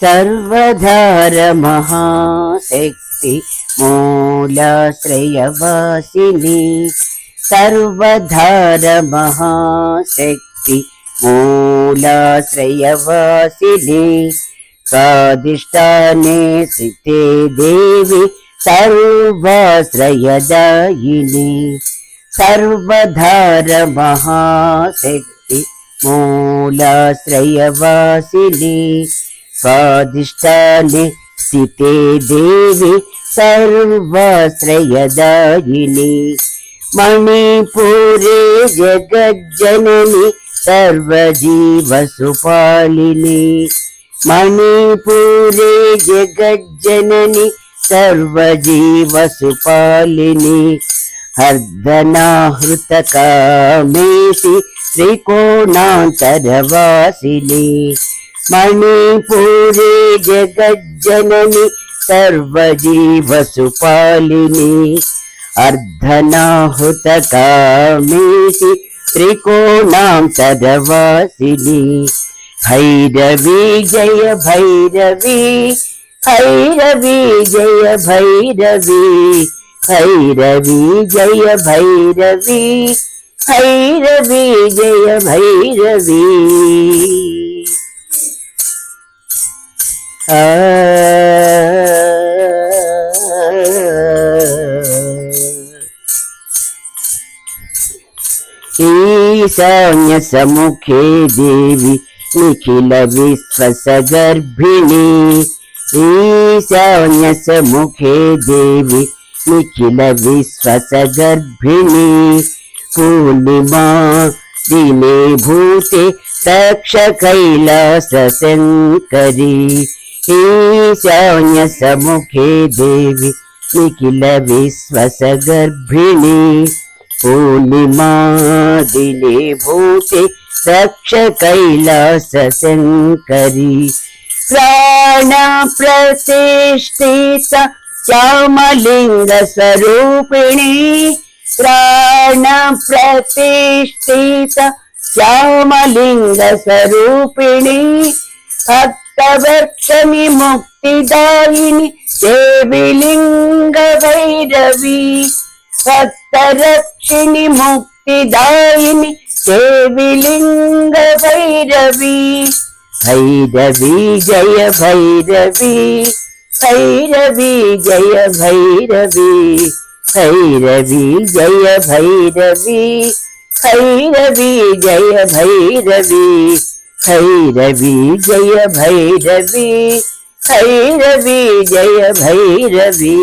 सर्वधार महाशक्ति मूलाश्रयवासिनी सर्वधार महाशक्ति मूलाश्रयवासिनी स्वादिष्ठाने स्थिते देवी सर्वाश्रयदायिनी सर्वधार महाशक्ति मूलाश्रयवासिनी स्वादिष्ठाने स्थिते देवी सर्वाश्रयदायिनी मणिपुरे जगज्जननी सर्वजीवसुपालिनी मणिपुरे जगज्जननी सर्वजीवसुपालिनी अर्धनाहृतकामेशि त्रिकोणान्तरवासिनी मणिपुरे जगज्जननी सर्वजीवसुपालिनी अर्धनाहृतकामेशि त्रिकोणान्तरवासिनी भैरवी जय भैरवी भैरवी जय भैरवी भैरवी जय भैरवी भैरवी जय भैरवी ईशान्य समुखे देवी निखिल विश्वसगर्भिणी ईशान्य समुखे देवी निखिल विश्वसगर्भिणी पूर्णिमा दिने भूते दक्ष कैलासशङ्करी ईशान्य समुखे देवी निखिल विश्वसगर्भिणी पूर्णिमा दिने भूते दक्ष कैलासशङ्करी प्राण प्रतिष्ठित श्यामलिंग स्वरूपिणी प्राण प्रतिष्ठित श्यामलिंग स्वरूपिणी भक्तवक्षनि मुक्तिदायिनी देवी लिंग भैरवी भक्तरक्षिणी मुक्तिदायिनी देवी लिंग भैरवी भैरवी जय भैरवी भैरवी जय भैरवी भैरवी जय भैरवी भैरवी जय भैरवी भैरवी जय भैरवी भैरवी जय भैरवी